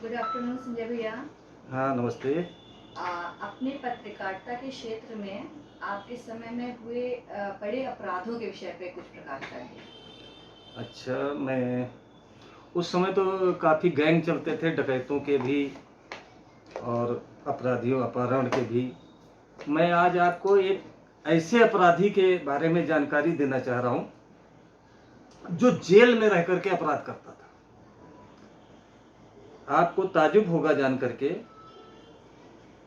Good afternoon Sanjay भैया। हाँ, नमस्ते। अपने पत्रकारिता के क्षेत्र में आपके समय में हुए बड़े अपराधों के विषय पे कुछ प्रकाश डालिए। अच्छा, मैं उस समय तो काफ़ी गैंग चलते थे, डकैतों के भी और अपराधियों अपहरण के भी। मैं आज आपको एक ऐसे अपराधी के बारे में जानकारी देना चाह रहा हूँ, जो जेल में रह कर के अपराध करता था। आपको ताज्जुब होगा जान करके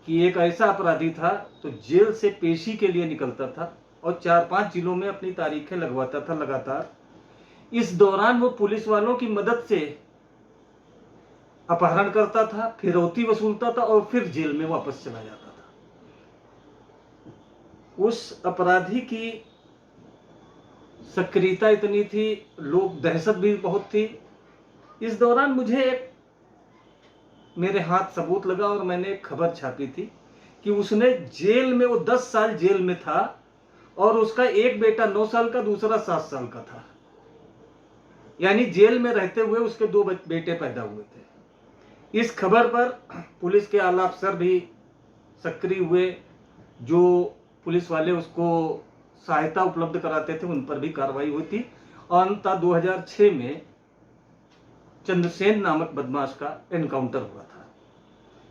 कि एक ऐसा अपराधी था तो जेल से पेशी के लिए निकलता था और 4-5 जिलों में अपनी तारीखें लगवाता था लगातार। इस दौरान वो पुलिस वालों की मदद से अपहरण करता था, फिरौती वसूलता था और फिर जेल में वापस चला जाता था। उस अपराधी की सक्रियता इतनी थी, लोग दहशत भी बहुत थी। इस दौरान मुझे एक मेरे हाथ सबूत लगा और मैंने एक खबर छापी थी कि उसने जेल में, वो 10 साल जेल में था और उसका एक बेटा 9 साल का, दूसरा 7 साल का था। यानी जेल में रहते हुए उसके 2 बेटे पैदा हुए थे। इस खबर पर पुलिस के आला अफसर भी सक्रिय हुए। जो पुलिस वाले उसको सहायता उपलब्ध कराते थे उन पर भी कार्रवाई हुई थी और अंततः 2006 में चंद्रसेन नामक बदमाश का एनकाउंटर हुआ था।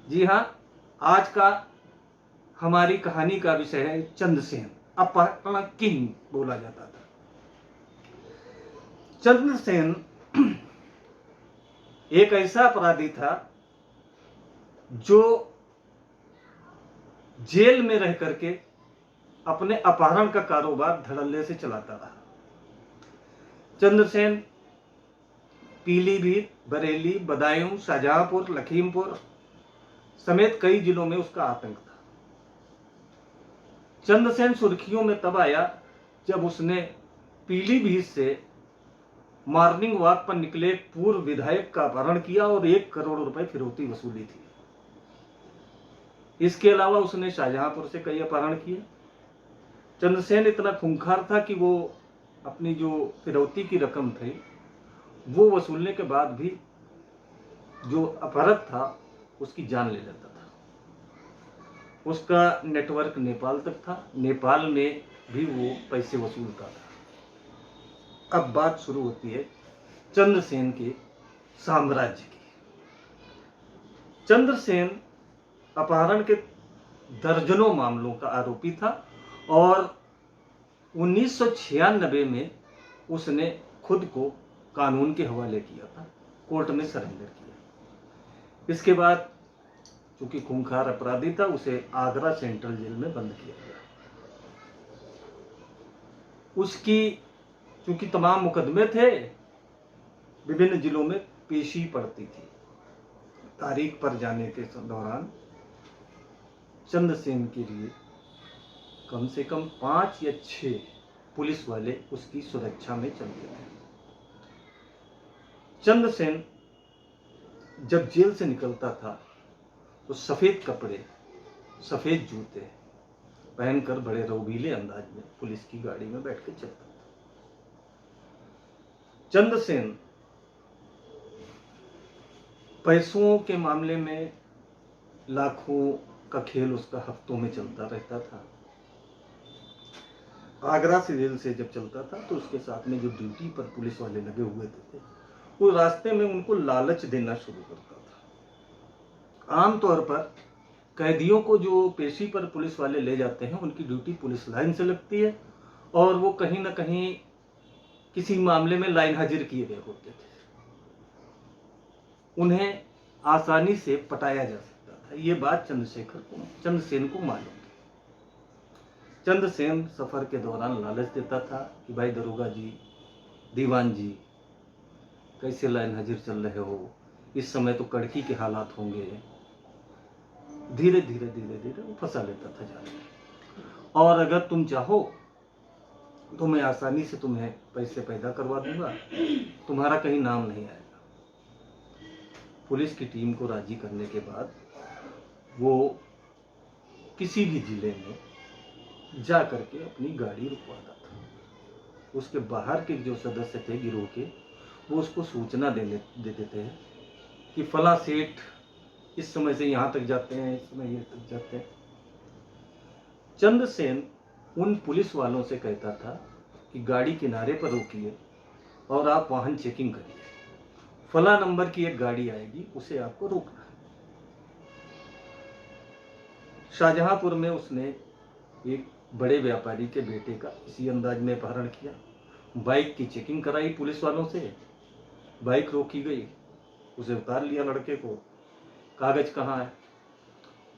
जी हाँ, आज का हमारी कहानी का विषय है चंद्रसेन। अपहरण किंग बोला जाता था। चंद्रसेन एक ऐसा अपराधी था जो जेल में रह करके अपने अपहरण का कारोबार धड़ल्ले से चलाता रहा। चंद्रसेन पीलीभीत, बरेली, बदायूं, शाहजहांपुर, लखीमपुर समेत कई जिलों में उसका आतंक था। चंद्रसेन सुर्खियों में तब आया जब उसने पीलीभीत से मॉर्निंग वॉक पर निकले एक पूर्व विधायक का अपहरण किया और 1 करोड़ रुपए फिरौती वसूली थी। इसके अलावा उसने शाहजहांपुर से कई अपहरण किए। चंद्रसेन इतना खूंखार था कि वो अपनी जो फिरौती की रकम थी वो वसूलने के बाद भी जो अपहरत था उसकी जान ले लेता था। उसका नेटवर्क नेपाल तक था, नेपाल में भी वो पैसे वसूलता था। अब बात शुरू होती है चंद्रसेन के साम्राज्य की। चंद्रसेन अपहरण के दर्जनों मामलों का आरोपी था और 1996 में उसने खुद को कानून के हवाले किया था, कोर्ट में सरेंडर किया। इसके बाद चूंकि खूंखार अपराधी था, उसे आगरा सेंट्रल जेल में बंद किया गया। उसकी चूंकि तमाम मुकदमे थे, विभिन्न जिलों में पेशी पड़ती थी। तारीख पर जाने के दौरान चंद्रसेन के लिए कम से कम 5 या 6 पुलिस वाले उसकी सुरक्षा में चलते थे। चंद्रसेन जब जेल से निकलता था तो सफेद कपड़े, सफेद जूते पहनकर बड़े रौबीले अंदाज में पुलिस की गाड़ी में बैठ के चलता था। चंद्रसेन पैसों के मामले में लाखों का खेल उसका हफ्तों में चलता रहता था। आगरा से जेल से जब चलता था तो उसके साथ में जो ड्यूटी पर पुलिस वाले लगे हुए थे वो रास्ते में उनको लालच देना शुरू करता था। आमतौर पर कैदियों को जो पेशी पर पुलिस वाले ले जाते हैं उनकी ड्यूटी पुलिस लाइन से लगती है और वो कहीं ना कहीं किसी मामले में लाइन हाजिर किए गए होते थे। उन्हें आसानी से पटाया जा सकता था। ये बात चंद्रसेन को मालूम थी। चंद्रसेन सफर के दौरान लालच देता था कि भाई दरोगा जी, दीवान जी, कैसे लाइन हाजिर चल रहे हो, इस समय तो कड़की के हालात होंगे। धीरे धीरे धीरे धीरे वो फंसा लेता था जाल में। और अगर तुम चाहो तो मैं आसानी से तुम्हें पैसे पैदा करवा दूंगा, तुम्हारा कहीं नाम नहीं आएगा। पुलिस की टीम को राजी करने के बाद वो किसी भी जिले में जा करके अपनी गाड़ी रुकवाता था। उसके बाहर के जो सदस्य थे गिरोह के, वो उसको सूचना दे देते हैं कि फला सेठ इस समय से यहाँ तक जाते हैं, इस समय ये तक जाते हैं। चंद्रसेन उन पुलिस वालों से कहता था कि गाड़ी किनारे पर रोकिए और आप वाहन चेकिंग करिए, फला नंबर की एक गाड़ी आएगी, उसे आपको रोकना है। शाहजहांपुर में उसने एक बड़े व्यापारी के बेटे का इसी अंदाज में अपहरण किया। बाइक की चेकिंग कराई पुलिस वालों से, बाइक रोकी गई, उसे उतार लिया लड़के को। कागज कहाँ है?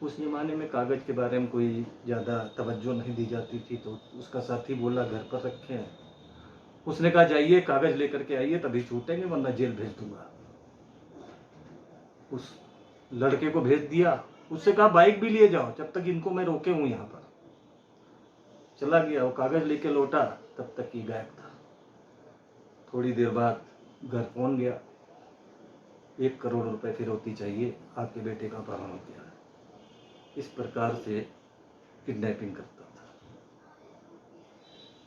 उस जमाने में कागज के बारे में कोई ज़्यादा तवज्जो नहीं दी जाती थी, तो उसका साथी बोला घर पर रखे हैं। उसने कहा जाइए कागज लेकर के आइए, तभी छूटेंगे वरना जेल भेज दूंगा। उस लड़के को भेज दिया, उससे कहा बाइक भी लिए जाओ जब तक इनको मैं रोके हूं यहाँ पर। चला गया, वो कागज लेके लौटा, तब तक ये गायब था। थोड़ी देर बाद घर फोन गया, 1 करोड़ रुपए फिरौती चाहिए, आपके बेटे का अपहरण हो गया है। इस प्रकार से किडनैपिंग करता था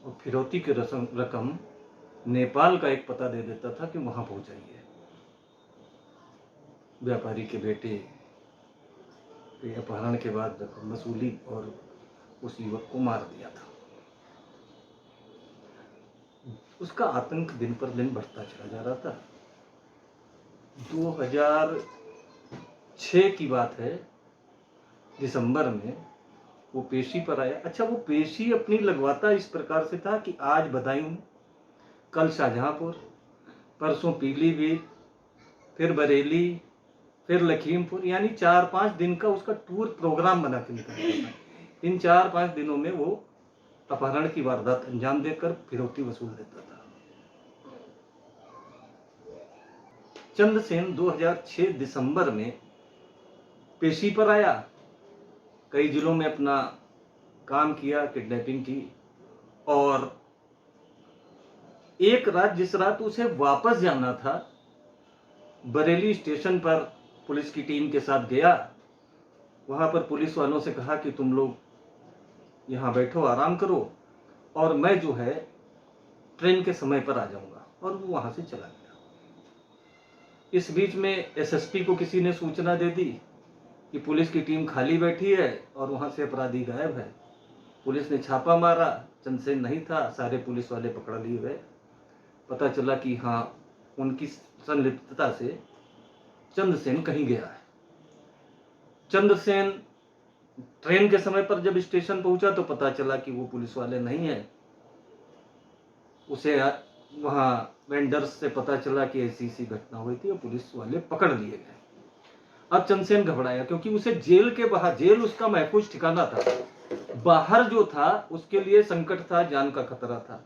और फिरौती की रकम नेपाल का एक पता दे देता था कि वहां पहुंचाइए। व्यापारी के बेटे के अपहरण के बाद रकम वसूली और उस युवक को मार दिया था। उसका आतंक दिन पर दिन बढ़ता चला जा रहा था। 2006 की बात है, दिसंबर में वो पेशी पर आया। अच्छा, वो पेशी अपनी लगवाता इस प्रकार से था कि आज बदायूं, कल शाहजहांपुर, परसों पीलीभीत, फिर बरेली, फिर लखीमपुर, यानी 4-5 दिन का उसका टूर प्रोग्राम बना के निकलता था। इन 4-5 दिनों में वो अपहरण की वारदात अंजाम देकर फिरौती वसूल देता था। चंद्रसेन 2006 दिसंबर में पेशी पर आया, कई जिलों में अपना काम किया, किडनैपिंग की, और एक रात, जिस रात उसे वापस जाना था, बरेली स्टेशन पर पुलिस की टीम के साथ गया। वहां पर पुलिस वालों से कहा कि तुम लोग यहाँ बैठो, आराम करो, और मैं जो है ट्रेन के समय पर आ जाऊंगा, और वो वहां से चला गया। इस बीच में एसएसपी को किसी ने सूचना दे दी कि पुलिस की टीम खाली बैठी है और वहां से अपराधी गायब है। पुलिस ने छापा मारा, चंद्रसेन नहीं था, सारे पुलिस वाले पकड़ लिए गए। पता चला कि हाँ, उनकी संलिप्तता से चंद्रसेन कहीं गया है। चंद्रसेन ट्रेन के समय पर जब स्टेशन पहुंचा तो पता चला कि वो पुलिस वाले नहीं है। उसे वहां वेंडर्स से पता चला कि ऐसी घटना हुई थी और पुलिस वाले पकड़ लिए गए। अब चंद्रसेन घबराया, क्योंकि उसे जेल के बाहर, जेल उसका महफूज ठिकाना था, बाहर जो था उसके लिए संकट था, जान का खतरा था।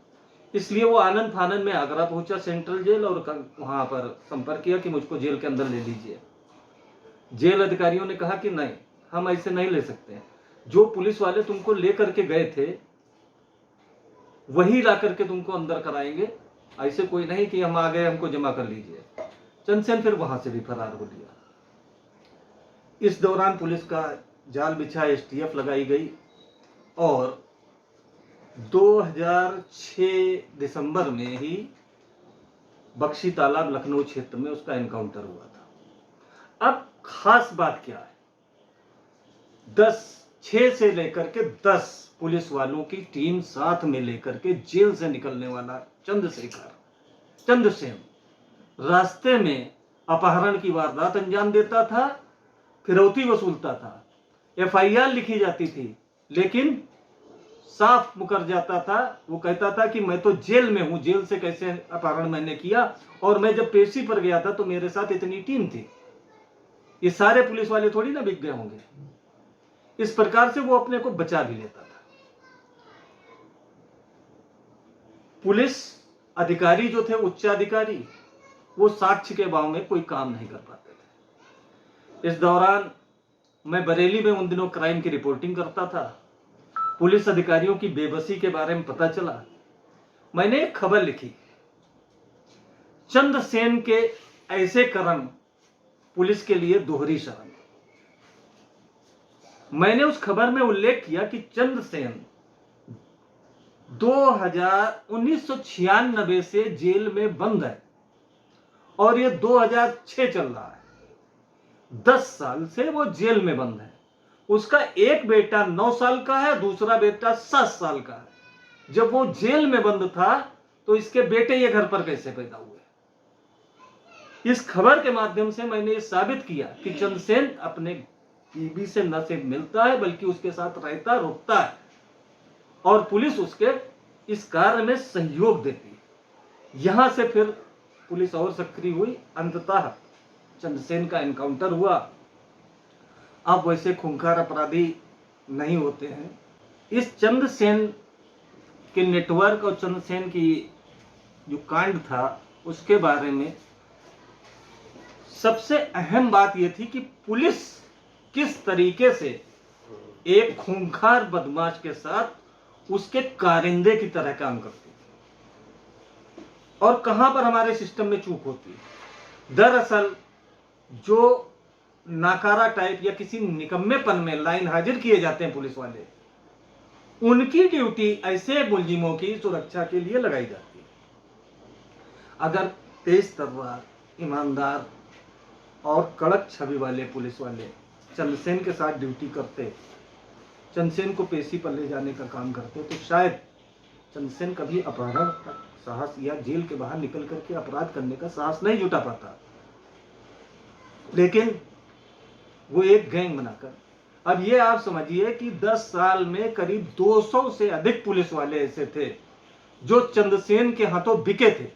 इसलिए वो आनंद फानंद में आगरा पहुंचा, सेंट्रल जेल, और वहां पर संपर्क किया कि मुझको जेल के अंदर ले लीजिए। जेल अधिकारियों ने कहा कि नहीं, हम ऐसे नहीं ले सकते, जो पुलिस वाले तुमको लेकर के गए थे वही ला करके तुमको अंदर कराएंगे, ऐसे कोई नहीं कि हम आ गए हमको जमा कर लीजिए। चंद्रसेन फिर वहां से भी फरार हो लिया। इस दौरान पुलिस का जाल बिछा, एसटीएफ लगाई गई, और 2006 दिसंबर में ही बख्शी तालाब लखनऊ क्षेत्र में उसका एनकाउंटर हुआ था। अब खास बात क्या है, 6 से लेकर के 10 पुलिस वालों की टीम साथ में लेकर के जेल से निकलने वाला चंद्रसेन रास्ते में अपहरण की वारदात अंजाम देता था, फिरौती वसूलता था, एफआईआर लिखी जाती थी, लेकिन साफ मुकर जाता था। वो कहता था कि मैं तो जेल में हूं, जेल से कैसे अपहरण मैंने किया, और मैं जब पेशी पर गया था तो मेरे साथ इतनी टीम थी, ये सारे पुलिस वाले थोड़ी ना बिक गए होंगे। इस प्रकार से वो अपने को बचा भी लेता था। पुलिस अधिकारी जो थे, उच्चाधिकारी, वो साक्ष्य के अभाव में कोई काम नहीं कर पाते थे। इस दौरान मैं बरेली में उन दिनों क्राइम की रिपोर्टिंग करता था। पुलिस अधिकारियों की बेबसी के बारे में पता चला। मैंने एक खबर लिखी, चंद्रसेन के ऐसे कर्म पुलिस के लिए दोहरी शर्म। मैंने उस खबर में उल्लेख किया कि चंद्रसेन 1996 से जेल में बंद है और ये 2006 चल रहा है। 10 साल से वो जेल में बंद है। उसका एक बेटा 9 साल का है, दूसरा बेटा 7 साल का है। जब वो जेल में बंद था तो इसके बेटे ये घर पर कैसे पैदा हुए? इस खबर के माध्यम से मैंने ये साबित किया कि चंद्रसेन अपने बीवी से न सिर्फ मिलता है बल्कि उसके साथ रहता, रुकता है, और पुलिस उसके इस कार्य में सहयोग देती है। यहां से फिर पुलिस और सक्रिय हुई। अंततः चंद्रसेन का एनकाउंटर हुआ। अब वैसे खूंखार अपराधी नहीं होते हैं। इस चंद्रसेन के नेटवर्क और चंद्रसेन की जो कांड था उसके बारे में सबसे अहम बात यह थी कि पुलिस किस तरीके से एक खूंखार बदमाश के साथ उसके कारिंदे की तरह काम करती है और कहां पर हमारे सिस्टम में चूक होती है। दरअसल जो नाकारा टाइप या किसी निकम्मेपन में लाइन हाजिर किए जाते हैं पुलिस वाले, उनकी ड्यूटी ऐसे मुलजिमों की सुरक्षा के लिए लगाई जाती है। अगर तेज तर्रार, ईमानदार और कड़क छवि वाले पुलिस वाले चंद्रसेन के साथ ड्यूटी करते, चंद्रसेन को पेशी पर ले जाने का काम करते, तो शायद चंद्रसेन कभी अपहरण का साहस या जेल के बाहर निकल करके अपराध करने का साहस नहीं जुटा पाता। लेकिन वो एक गैंग बनाकर, अब ये आप समझिए कि 10 साल में करीब 200 से अधिक पुलिस वाले ऐसे थे जो चंद्रसेन के हाथों बिके थे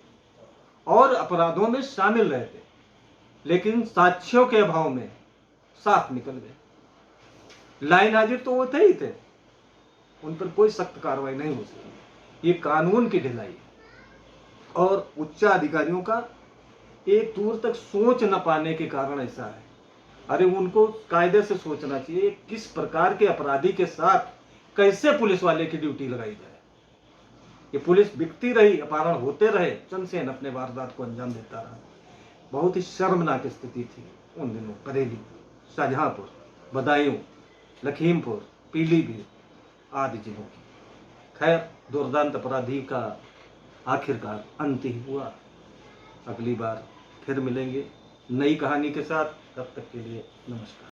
और अपराधों में शामिल रहे थे, लेकिन साक्ष्यों के अभाव में साफ निकल गए। लाइन हाजिर तो वो थे ही थे, उन पर कोई सख्त कार्रवाई नहीं हो सकी। ये कानून की ढिलाई है और उच्च अधिकारियों का एक दूर तक सोच न पाने के कारण ऐसा है। अरे उनको कायदे से सोचना चाहिए किस प्रकार के अपराधी के साथ कैसे पुलिस वाले की ड्यूटी लगाई जाए। ये पुलिस बिकती रही, अपहरण होते रहे, चंद्रसेन अपने वारदात को अंजाम देता रहा। बहुत ही शर्मनाक स्थिति थी उन दिनों बरेली, शाहजहांपुर, बदायूं, लखीमपुर, पीलीभीत आदि जिलों की। खैर, दुर्दांत अपराधी का आखिरकार अंत ही हुआ। अगली बार फिर मिलेंगे नई कहानी के साथ। तब तक के लिए नमस्कार।